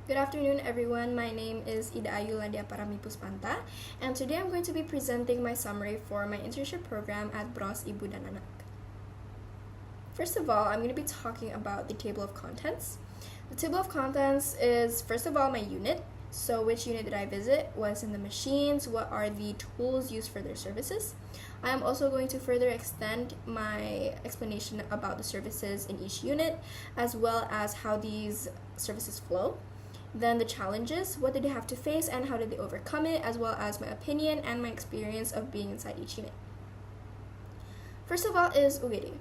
Good afternoon, everyone. My name is Landia Puspanta, and today I'm going to be presenting my summary for my internship program at Bros Ibu dan Anak. First of all, I'm going to be talking about the table of contents. The table of contents is, first of all, my unit. So which unit did I visit? What's in the machines? What are the tools used for their services? I am also going to further extend my explanation about the services in each unit, as well as how these services flow. Then the challenges, what did they have to face and how did they overcome it, as well as my opinion and my experience of being inside each unit. First of all is UGD.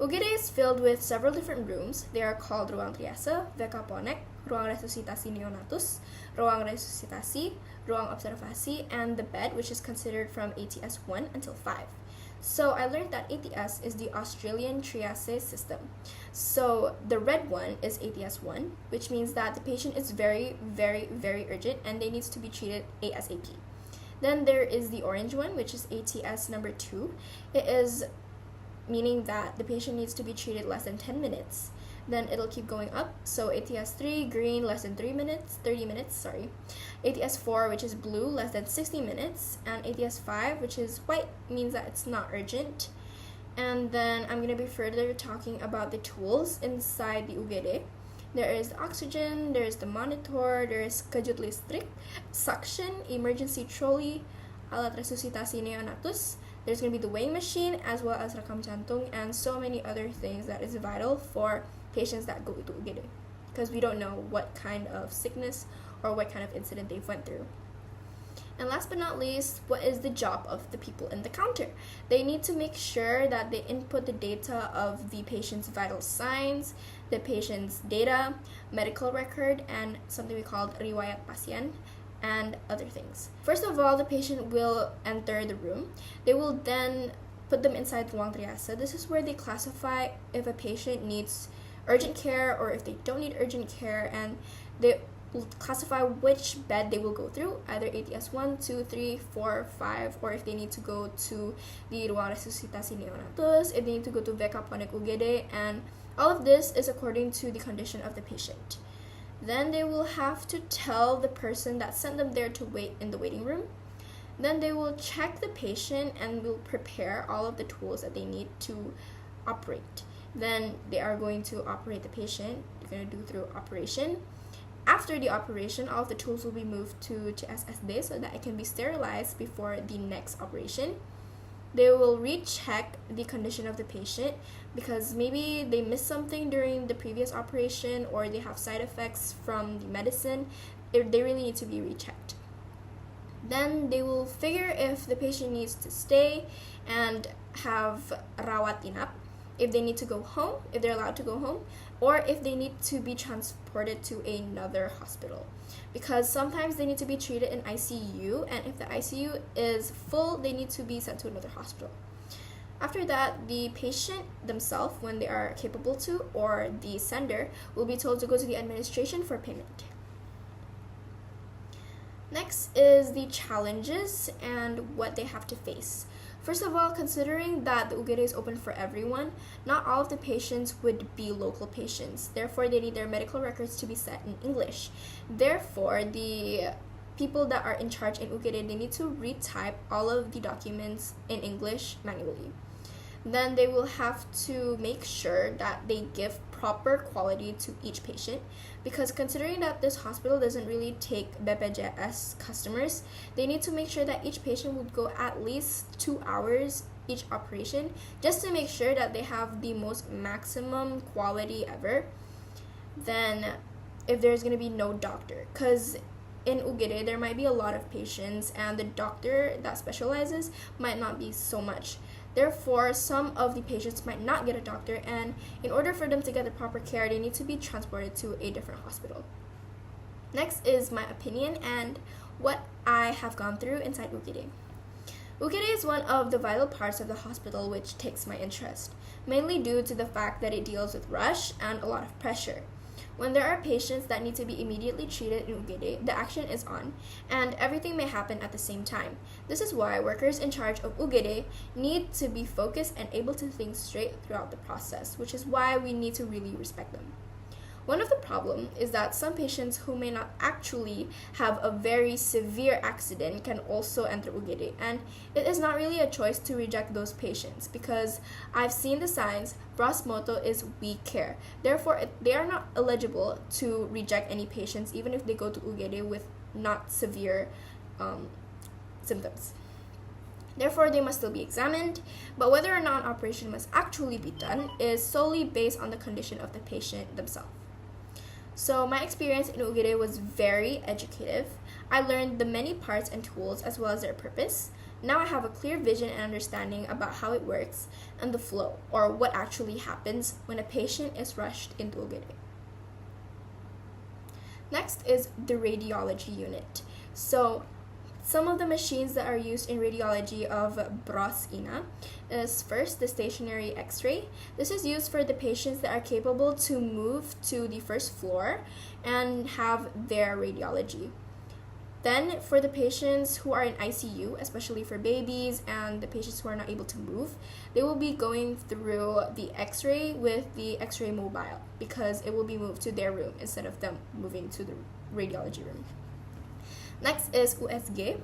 UGD is filled with several different rooms. They are called ruang triase, vekaponek, ruang resusitasi neonatus, ruang resusitasi, ruang observasi, and the bed, which is considered from ATS 1 until 5. So I learned that ATS is the Australian triage system. So the red one is ATS 1, which means that the patient is very, very, very urgent and they need to be treated ASAP. Then there is the orange one, which is ATS number 2. It is meaning that the patient needs to be treated less than 10 minutes. Then it'll keep going up. So ATS 3, green, less than 30 minutes. ATS 4, which is blue, less than 60 minutes. And ATS 5, which is white, means that it's not urgent. And then I'm going to be further talking about the tools inside the UGD. There is the oxygen, there is the monitor, there is kejut listrik, suction, emergency trolley, alat resusitasi neonatus. There's going to be the weighing machine, as well as rekam jantung, and so many other things that is vital for patients that go to UGD, because we don't know what kind of sickness or what kind of incident they've went through. And last but not least, what is the job of the people in the counter? They need to make sure that they input the data of the patient's vital signs, the patient's data, medical record, and something we call riwayat pasien, and other things. First of all, the patient will enter the room. They will then put them inside ruang triase. This is where they classify if a patient needs urgent care or if they don't need urgent care, and they will classify which bed they will go through, either ATS 1, 2, 3, 4, 5, or if they need to go to the ruang resusitasi neonatus, if they need to go to vekaponek UGD, and all of this is according to the condition of the patient. Then they will have to tell the person that sent them there to wait in the waiting room. Then they will check the patient and will prepare all of the tools that they need to operate. Then they are going to operate the patient. They're going to do through operation. After the operation, all of the tools will be moved to SSD so that it can be sterilized before the next operation. They will recheck the condition of the patient because maybe they missed something during the previous operation or they have side effects from the medicine. They really need to be rechecked. Then they will figure if the patient needs to stay and have rawat inap, if they need to go home, if they're allowed to go home, or if they need to be transported to another hospital. Because sometimes they need to be treated in ICU, and if the ICU is full, they need to be sent to another hospital. After that, the patient themselves, when they are capable to, or the sender, will be told to go to the administration for payment. Next is the challenges and what they have to face. First of all, considering that the UGD is open for everyone, not all of the patients would be local patients. Therefore, they need their medical records to be set in English. Therefore, the people that are in charge in UGD, they need to retype all of the documents in English manually. Then they will have to make sure that they give proper quality to each patient, because considering that this hospital doesn't really take BPJS customers, they need to make sure that each patient would go at least 2 hours each operation just to make sure that they have the most maximum quality ever. Then if there's going to be no doctor, because in UGD there might be a lot of patients and the doctor that specializes might not be so much. Therefore, some of the patients might not get a doctor, and in order for them to get the proper care, they need to be transported to a different hospital. Next is my opinion and what I have gone through inside UGD. UGD is one of the vital parts of the hospital which takes my interest, mainly due to the fact that it deals with rush and a lot of pressure. When there are patients that need to be immediately treated in UGD, the action is on, and everything may happen at the same time. This is why workers in charge of UGD need to be focused and able to think straight throughout the process, which is why we need to really respect them. One of the problems is that some patients who may not actually have a very severe accident can also enter UGD, and it is not really a choice to reject those patients because I've seen the signs. Bros motto is we care. Therefore, they are not eligible to reject any patients even if they go to UGD with not severe symptoms. Therefore, they must still be examined, but whether or not an operation must actually be done is solely based on the condition of the patient themselves. So my experience in UGD was very educative. I learned the many parts and tools as well as their purpose. Now I have a clear vision and understanding about how it works and the flow, or what actually happens when a patient is rushed into UGD. Next is the radiology unit. So some of the machines that are used in radiology of Bros Ina is first the stationary x-ray. This is used for the patients that are capable to move to the first floor and have their radiology. Then for the patients who are in ICU, especially for babies and the patients who are not able to move, they will be going through the x-ray with the x-ray mobile because it will be moved to their room instead of them moving to the radiology room. Next is USG.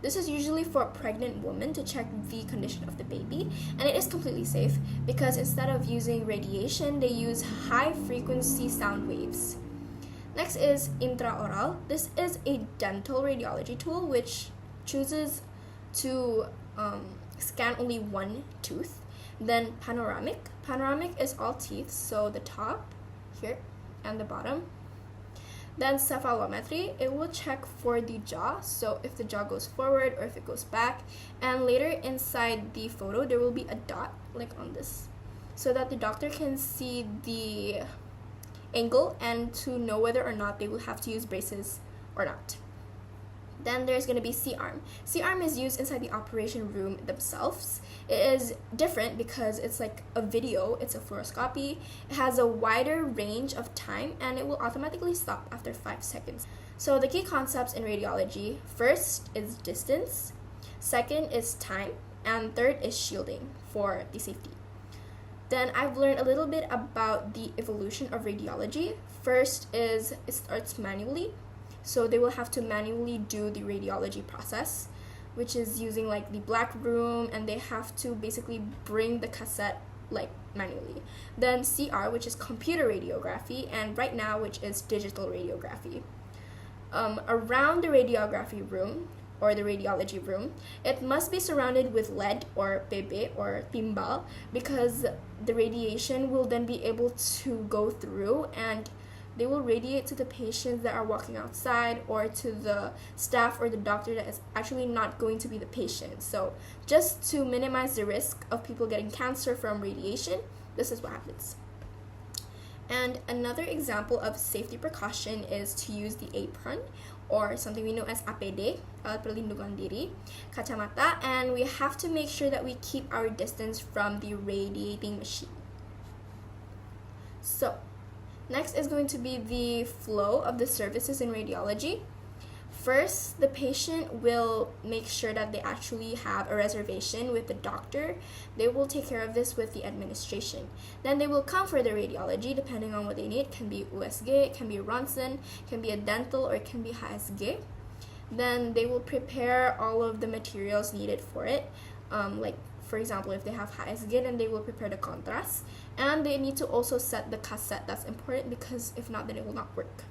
This is usually for a pregnant woman to check the condition of the baby, and it is completely safe because instead of using radiation, they use high-frequency sound waves. Next is intraoral. This is a dental radiology tool which chooses to scan only one tooth. Then panoramic. Panoramic is all teeth, so the top here and the bottom. Then cephalometry, it will check for the jaw, so if the jaw goes forward or if it goes back. And later inside the photo, there will be a dot, like on this, so that the doctor can see the angle and to know whether or not they will have to use braces or not. Then there's going to be C-arm. C-arm is used inside the operation room themselves. It is different because it's like a video, it's a fluoroscopy. It has a wider range of time and it will automatically stop after 5 seconds. So the key concepts in radiology, first is distance, second is time, and third is shielding for the safety. Then I've learned a little bit about the evolution of radiology. First is it starts manually. So they will have to manually do the radiology process, which is using like the black room, and they have to basically bring the cassette like manually. Then CR, which is computer radiography, and right now, which is digital radiography. Around the radiography room or the radiology room, it must be surrounded with lead or PB or timbal because the radiation will then be able to go through and they will radiate to the patients that are walking outside or to the staff or the doctor that is actually not going to be the patient. So just to minimize the risk of people getting cancer from radiation, this is what happens. And another example of safety precaution is to use the apron or something we know as APD, alat perlindungan diri, kacamata, and we have to make sure that we keep our distance from the radiating machine. So next is going to be the flow of the services in radiology. First, the patient will make sure that they actually have a reservation with the doctor. They will take care of this with the administration. Then they will come for the radiology depending on what they need. It can be USG, it can be Ronson, it can be a dental, or it can be HSG. Then they will prepare all of the materials needed for it. Like for example, if they have HSG, then they will prepare the contrast. And they need to also set the cassette. That's important because if not, then it will not work.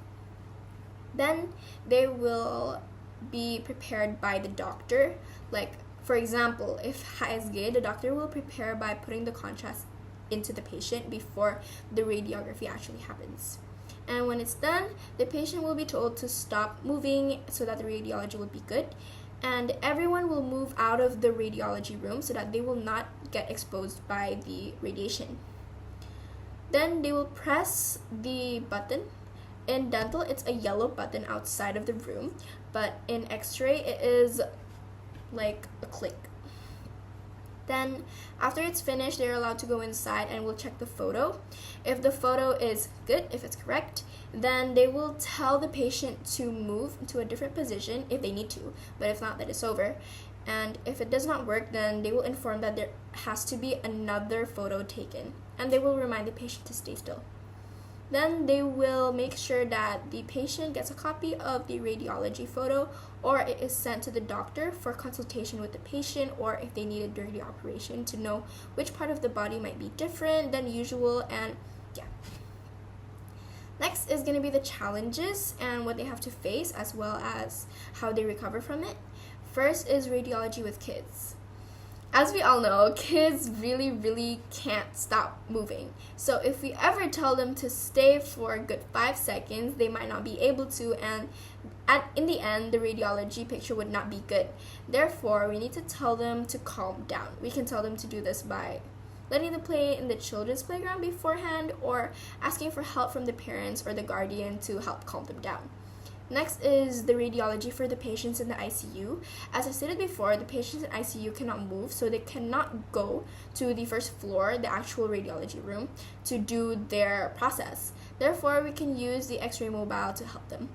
Then they will be prepared by the doctor. Like for example, if HSG, the doctor will prepare by putting the contrast into the patient before the radiography actually happens. And when it's done, the patient will be told to stop moving so that the radiology will be good. And everyone will move out of the radiology room so that they will not get exposed by the radiation. Then they will press the button. In dental, it's a yellow button outside of the room, but in x-ray, it is like a click. Then after it's finished, they're allowed to go inside and we'll check the photo. If the photo is good, if it's correct, then they will tell the patient to move to a different position if they need to, but if not, then it's over. And if it does not work, then they will inform that there has to be another photo taken, and they will remind the patient to stay still. Then they will make sure that the patient gets a copy of the radiology photo, or it is sent to the doctor for consultation with the patient, or if they need it during the operation to know which part of the body might be different than usual. And yeah. Next is going to be the challenges and what they have to face, as well as how they recover from it. First is radiology with kids. As we all know, kids really can't stop moving. So if we ever tell them to stay for a good 5 seconds, they might not be able to, and in the end, the radiology picture would not be good. Therefore, we need to tell them to calm down. We can tell them to do this by letting them play in the children's playground beforehand, or asking for help from the parents or the guardian to help calm them down. Next is the radiology for the patients in the ICU. As I stated before, the patients in ICU cannot move, so they cannot go to the first floor, the actual radiology room, to do their process. Therefore, we can use the X-ray mobile to help them.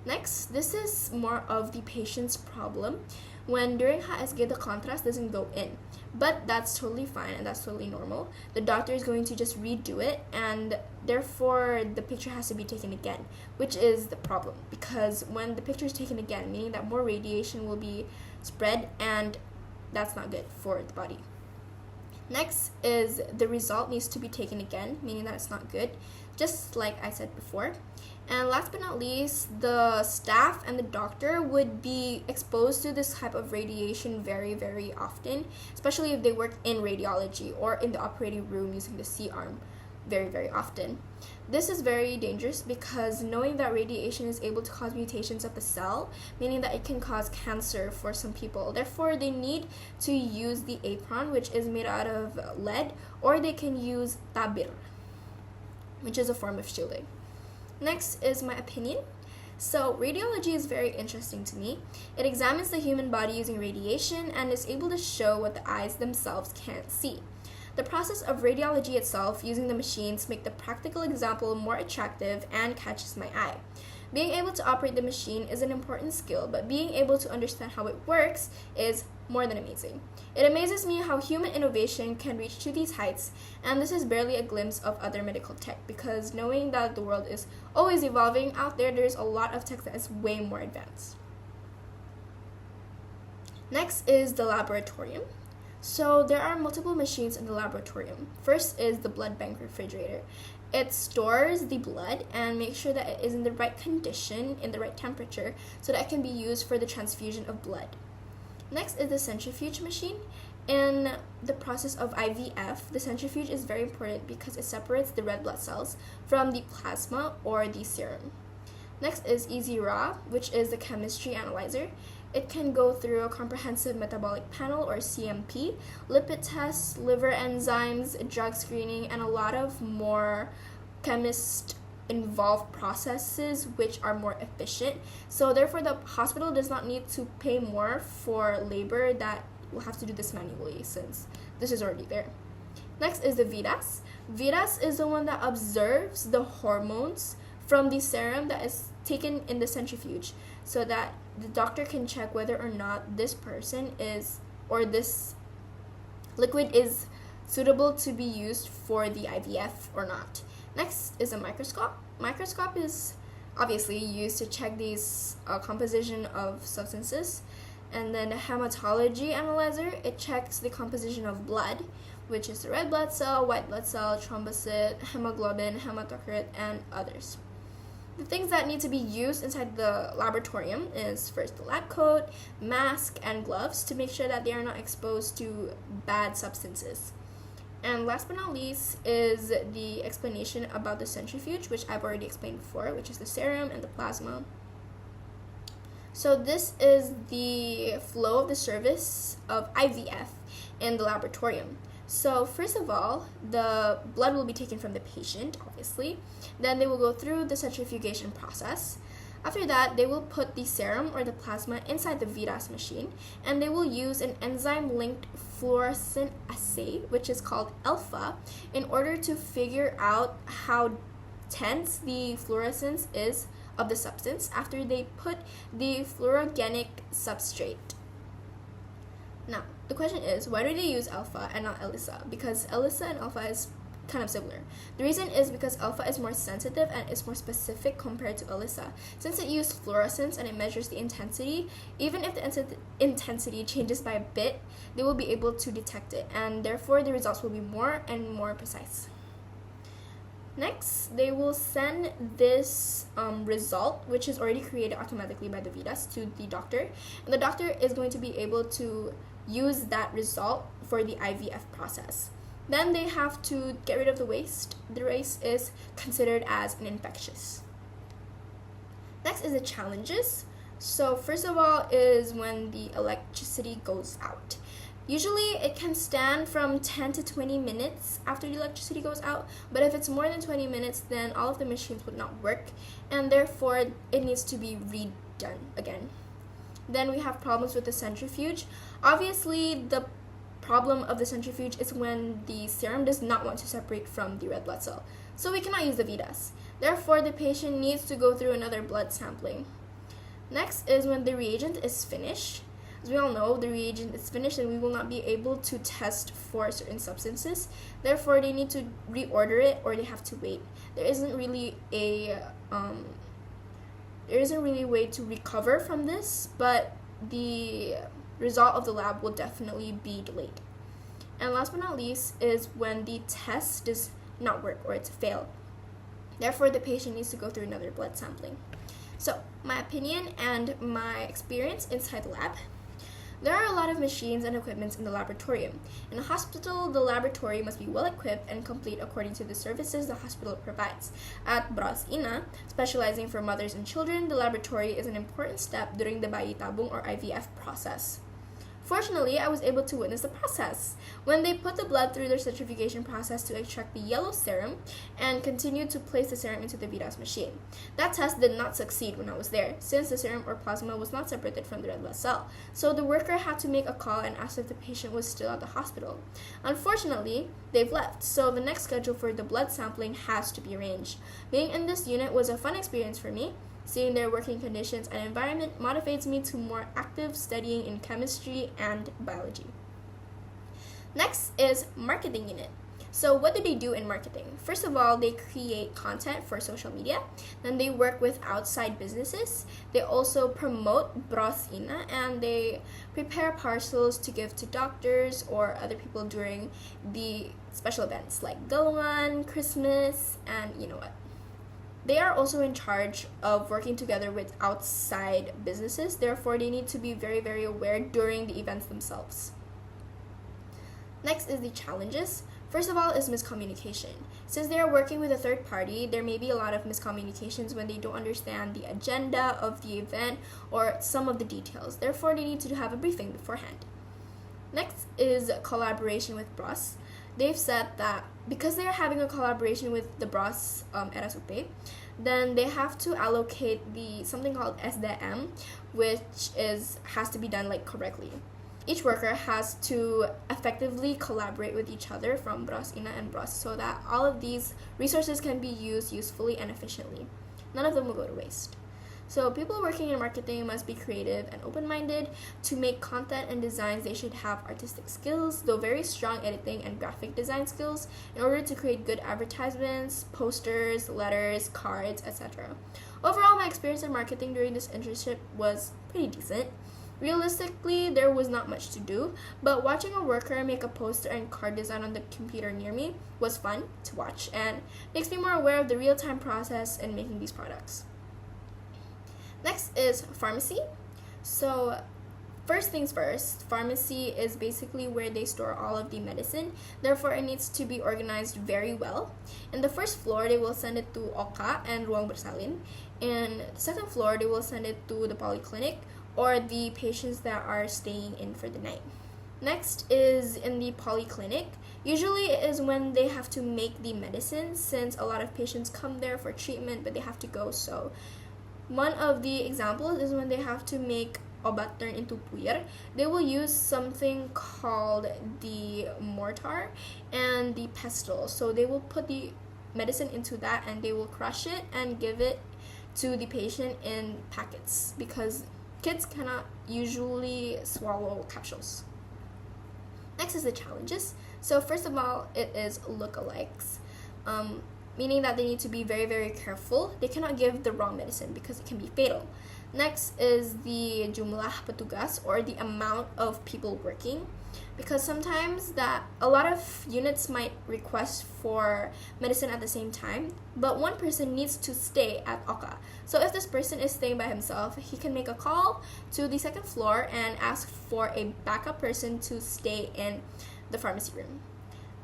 Next, this is more of the patient's problem. When during HSG, the contrast doesn't go in. But that's totally fine and that's totally normal. The doctor is going to just redo it, and therefore the picture has to be taken again, which is the problem, because when the picture is taken again, meaning that more radiation will be spread, and that's not good for the body. Next is the result needs to be taken again, meaning that it's not good, just like I said before. And last but not least, the staff and the doctor would be exposed to this type of radiation very often, especially if they work in radiology or in the operating room using the C-arm very often. This is very dangerous because knowing that radiation is able to cause mutations of the cell, meaning that it can cause cancer for some people. Therefore, they need to use the apron, which is made out of lead, or they can use tabir, which is a form of shielding. Next is my opinion. So radiology is very interesting to me. It examines the human body using radiation and is able to show what the eyes themselves can't see. The process of radiology itself using the machines make the practical example more attractive and catches my eye. Being able to operate the machine is an important skill, but being able to understand how it works is more than amazing. It amazes me how human innovation can reach to these heights, and this is barely a glimpse of other medical tech, because knowing that the world is always evolving out there, there's a lot of tech that is way more advanced. Next is the laboratorium. So there are multiple machines in the laboratorium. First is the blood bank refrigerator. It stores the blood and makes sure that it is in the right condition, in the right temperature, so that it can be used for the transfusion of blood. Next is the centrifuge machine. In the process of IVF, the centrifuge is very important because it separates the red blood cells from the plasma or the serum. Next is Easy Raw, which is the chemistry analyzer. It can go through a comprehensive metabolic panel or CMP, lipid tests, liver enzymes, drug screening, and a lot of more chemist-involved processes which are more efficient. So therefore, the hospital does not need to pay more for labor that will have to do this manually, since this is already there. Next is the VIDAS. VIDAS is the one that observes the hormones from the serum that is taken in the centrifuge, so that the doctor can check whether or not this person is, or this liquid is suitable to be used for the IVF or not. Next is a microscope. Microscope is obviously used to check these composition of substances. And then a hematology analyzer, it checks the composition of blood, which is the red blood cell, white blood cell, thrombocyte, hemoglobin, hematocrit, and others. The things that need to be used inside the laboratorium is first the lab coat, mask, and gloves to make sure that they are not exposed to bad substances. And last but not least is the explanation about the centrifuge, which I've already explained before, which is the serum and the plasma. So this is the flow of the service of IVF in the laboratorium. So first of all, the blood will be taken from the patient, obviously. Then they will go through the centrifugation process. After that, they will put the serum or the plasma inside the VIDAS machine, and they will use an enzyme-linked fluorescent assay, which is called alpha, in order to figure out how tense the fluorescence is of the substance after they put the fluorogenic substrate. Now, the question is, why do they use alpha and not ELISA? Because ELISA and alpha is kind of similar. The reason is because alpha is more sensitive and is more specific compared to ELISA. Since it uses fluorescence and it measures the intensity, even if the intensity changes by a bit, they will be able to detect it, and therefore the results will be more and more precise. Next, they will send this result, which is already created automatically by the VIDAS, to the doctor, and the doctor is going to be able to use that result for the IVF process. Then they have to get rid of the waste. The waste is considered as an infectious. Next is the challenges. So first of all is when the electricity goes out. Usually it can stand from 10 to 20 minutes after the electricity goes out, but if it's more than 20 minutes, then all of the machines would not work, and therefore it needs to be redone again. Then we have problems with the centrifuge. Obviously, the problem of the centrifuge is when the serum does not want to separate from the red blood cell, so we cannot use the VIDAS. Therefore, the patient needs to go through another blood sampling. Next is when the reagent is finished. As we all know, the reagent is finished and we will not be able to test for certain substances. Therefore, they need to reorder it or they have to wait. There isn't really a way to recover from this, but the result of the lab will definitely be delayed. And last but not least is when the test does not work or it's failed. Therefore, the patient needs to go through another blood sampling. So, my opinion and my experience inside the lab. There are a lot of machines and equipments in the laboratorium. In a hospital, the laboratory must be well equipped and complete according to the services the hospital provides. At Bros Ina, specializing for mothers and children, the laboratory is an important step during the bayi tabung or IVF process. Fortunately, I was able to witness the process when they put the blood through their centrifugation process to extract the yellow serum and continued to place the serum into the VIDAS machine. That test did not succeed when I was there, since the serum or plasma was not separated from the red blood cell. So the worker had to make a call and ask if the patient was still at the hospital. Unfortunately, they've left, so the next schedule for the blood sampling has to be arranged. Being in this unit was a fun experience for me. Seeing their working conditions and environment motivates me to more active studying in chemistry and biology. Next is marketing unit. So what do they do in marketing? First of all, they create content for social media. Then they work with outside businesses. They also promote Bros Ina and they prepare parcels to give to doctors or other people during the special events like Galwan, Christmas, and you know what. They are also in charge of working together with outside businesses, therefore they need to be very, very aware during the events themselves. Next is the challenges. First of all is miscommunication. Since they are working with a third party, there may be a lot of miscommunications when they don't understand the agenda of the event or some of the details. Therefore, they need to have a briefing beforehand. Next is collaboration with Bros. They've said that because they're having a collaboration with the Bros RSUP, then they have to allocate something called SDM, which has to be done correctly. Each worker has to effectively collaborate with each other from Bros Ina and Bros so that all of these resources can be used usefully and efficiently. None of them will go to waste. So people working in marketing must be creative and open-minded. To make content and designs, they should have artistic skills, though very strong editing and graphic design skills, in order to create good advertisements, posters, letters, cards, etc. Overall, my experience in marketing during this internship was pretty decent. Realistically, there was not much to do, but watching a worker make a poster and card design on the computer near me was fun to watch and makes me more aware of the real-time process in making these products. Next is pharmacy. So first things first, pharmacy is basically where they store all of the medicine. Therefore, it needs to be organized very well. In the first floor, they will send it to Oka and Ruang Bersalin. In the second floor, they will send it to the polyclinic or the patients that are staying in for the night. Next is in the polyclinic. Usually it is when they have to make the medicine, since a lot of patients come there for treatment but they have to go. So one of the examples is when they have to make obat turn into puyer. They will use something called the mortar and the pestle. So they will put the medicine into that and they will crush it and give it to the patient in packets because kids cannot usually swallow capsules. Next is the challenges. So first of all, it is lookalikes. meaning that they need to be very, very careful. They cannot give the wrong medicine because it can be fatal. Next is the jumlah petugas, or the amount of people working, because sometimes that a lot of units might request for medicine at the same time, but one person needs to stay at Oka. So if this person is staying by himself, he can make a call to the second floor and ask for a backup person to stay in the pharmacy room.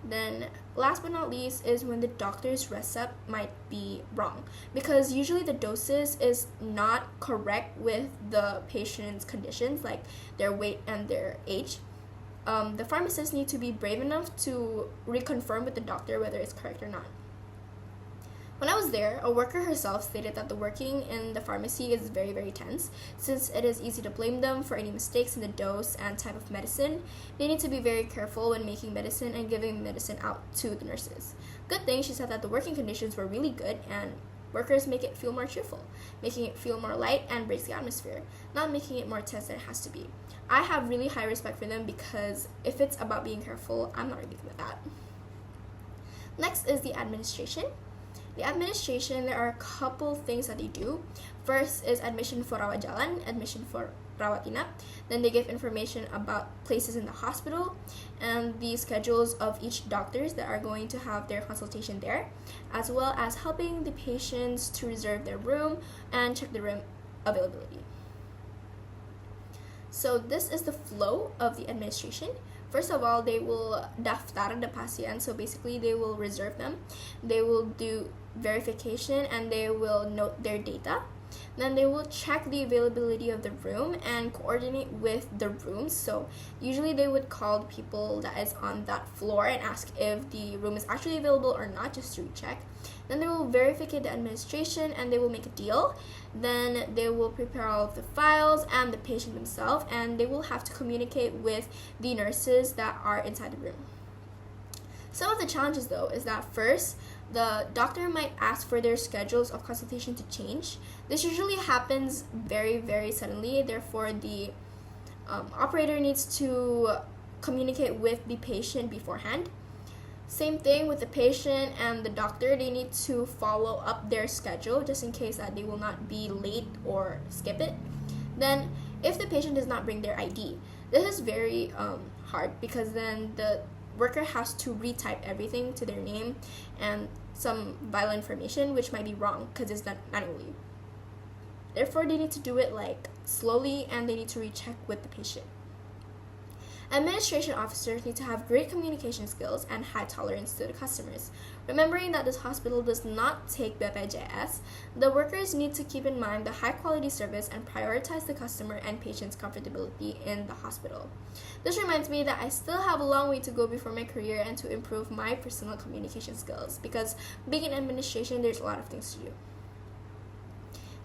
Then last but not least is when the doctor's recipe might be wrong, because usually the doses is not correct with the patient's conditions, like their weight and their age. The pharmacists need to be brave enough to reconfirm with the doctor whether it's correct or not. When I was there, a worker herself stated that the working in the pharmacy is very, very tense, since it is easy to blame them for any mistakes in the dose and type of medicine. They need to be very careful when making medicine and giving medicine out to the nurses. Good thing, she said that the working conditions were really good, and workers make it feel more cheerful, making it feel more light and breaks the atmosphere, not making it more tense than it has to be. I have really high respect for them, because if it's about being careful, I'm not really good with that. Next is the administration. The administration, there are a couple things that they do. First is admission for rawat jalan, admission for rawat inap. Then they give information about places in the hospital and the schedules of each doctors that are going to have their consultation there, as well as helping the patients to reserve their room and check the room availability. So this is the flow of the administration. First of all, they will daftar the pasien, so basically they will reserve them. They will do verification and they will note their data. Then they will check the availability of the room and coordinate with the rooms. So usually they would call the people that is on that floor and ask if the room is actually available or not, just to recheck. Then they will verify the administration and they will make a deal. Then they will prepare all of the files and the patient themselves, and they will have to communicate with the nurses that are inside the room. Some of the challenges though is that first, the doctor might ask for their schedules of consultation to change. This usually happens very, very suddenly. Therefore, the operator needs to communicate with the patient beforehand. Same thing with the patient and the doctor. They need to follow up their schedule just in case that they will not be late or skip it. Then, if the patient does not bring their ID, this is very hard, because then the worker has to retype everything to their name and some vital information, which might be wrong because it's done manually. Therefore, they need to do it like slowly, and they need to recheck with the patient. Administration officers need to have great communication skills and high tolerance to the customers. Remembering that this hospital does not take BPJS, the workers need to keep in mind the high quality service and prioritize the customer and patient's comfortability in the hospital. This reminds me that I still have a long way to go before my career and to improve my personal communication skills, because being in administration, there's a lot of things to do.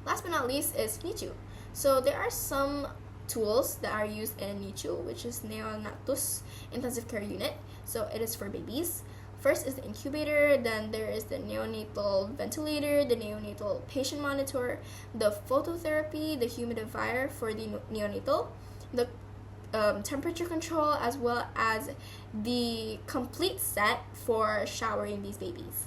Last but not least is NICU. So there are some tools that are used in NICU, which is neonatus intensive care unit. So it is for babies. First is the incubator, then there is the neonatal ventilator, the neonatal patient monitor, the phototherapy, the humidifier for the neonatal, the temperature control, as well as the complete set for showering these babies.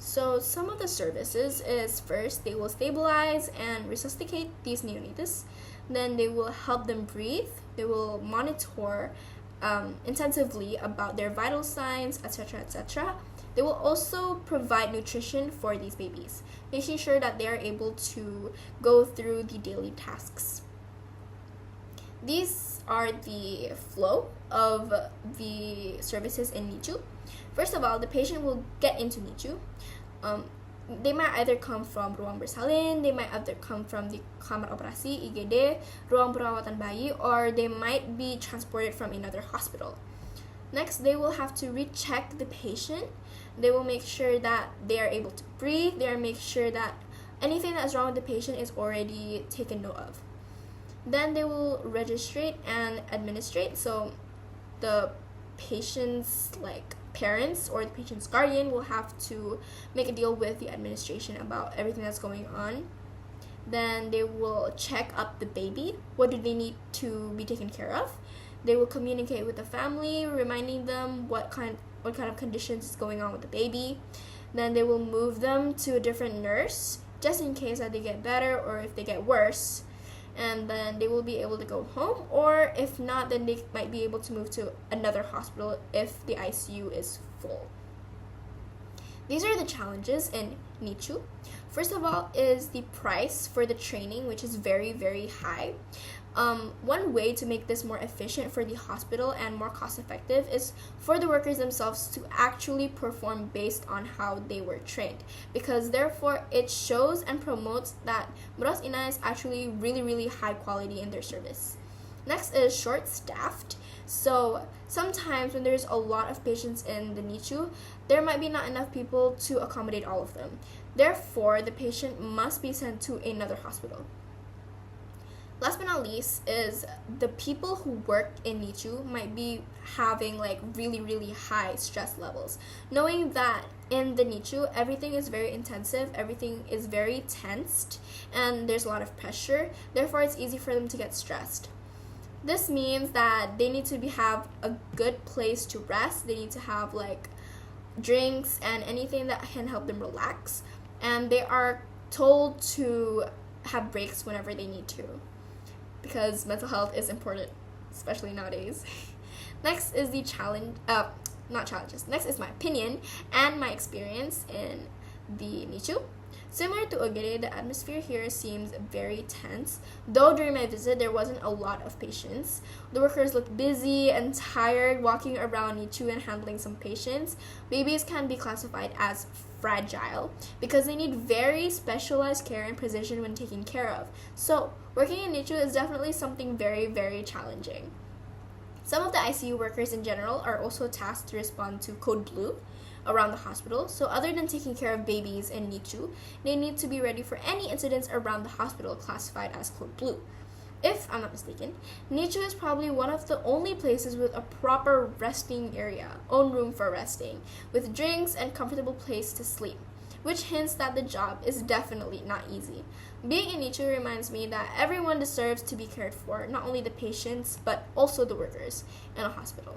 So some of the services is, first, they will stabilize and resuscitate these neonates. Then they will help them breathe. They will monitor intensively about their vital signs, etc., etc. They will also provide nutrition for these babies, making sure that they are able to go through the daily tasks. These are the flow of the services in NICU. First of all, the patient will get into NICU. They might either come from ruang bersalin, they might either come from the kamar operasi, IGD, ruang perawatan bayi, or they might be transported from another hospital. Next, they will have to recheck the patient. They will make sure that they are able to breathe. They will make sure that anything that is wrong with the patient is already taken note of. Then they will registrate and administrate. So the patient's parents or the patient's guardian will have to make a deal with the administration about everything that's going on. Then they will check up the baby. What do they need to be taken care of? They will communicate with the family, reminding them what kind of conditions is going on with the baby. Then they will move them to a different nurse just in case that they get better or if they get worse. And then they will be able to go home, or if not, then they might be able to move to another hospital if the ICU is full. These are the challenges in NICU. First of all is the price for the training, which is very, very high. One way to make this more efficient for the hospital and more cost effective is for the workers themselves to actually perform based on how they were trained, because therefore it shows and promotes that Bros Ina is actually really, really high quality in their service. Next is short-staffed. So sometimes when there's a lot of patients in the NICU, there might be not enough people to accommodate all of them. Therefore, the patient must be sent to another hospital. Last but not least is the people who work in NICU might be having like really, really high stress levels. Knowing that in the NICU, everything is very intensive, everything is very tensed, and there's a lot of pressure. Therefore, it's easy for them to get stressed. This means that they need to have a good place to rest. They need to have like drinks and anything that can help them relax. And they are told to have breaks whenever they need to, because mental health is important, especially nowadays. Next is the not challenges. Next is my opinion and my experience in the NICU. Similar to Ogere, the atmosphere here seems very tense. Though during my visit, there wasn't a lot of patients. The workers looked busy and tired walking around NICU and handling some patients. Babies can be classified as fragile because they need very specialized care and precision when taken care of. So, working in NICU is definitely something very, very challenging. Some of the ICU workers in general are also tasked to respond to Code Blue around the hospital. So other than taking care of babies in NICU, they need to be ready for any incidents around the hospital classified as Code Blue. If I'm not mistaken, NICU is probably one of the only places with a proper resting area, own room for resting, with drinks and comfortable place to sleep, which hints that the job is definitely not easy. Being in NICU reminds me that everyone deserves to be cared for, not only the patients, but also the workers in a hospital.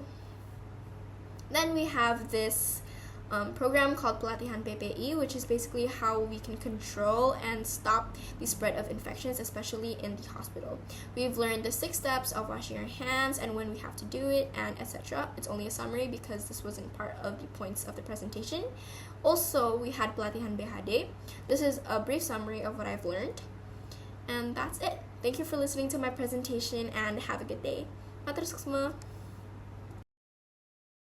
Then we have this program called Pelatihan PPI, which is basically how we can control and stop the spread of infections, especially in the hospital. We've learned the 6 steps of washing our hands and when we have to do it, and etc. It's only a summary because this wasn't part of the points of the presentation. Also, we had Pelatihan BHD. This is a brief summary of what I've learned. And that's it. Thank you for listening to my presentation and have a good day. Matur semua.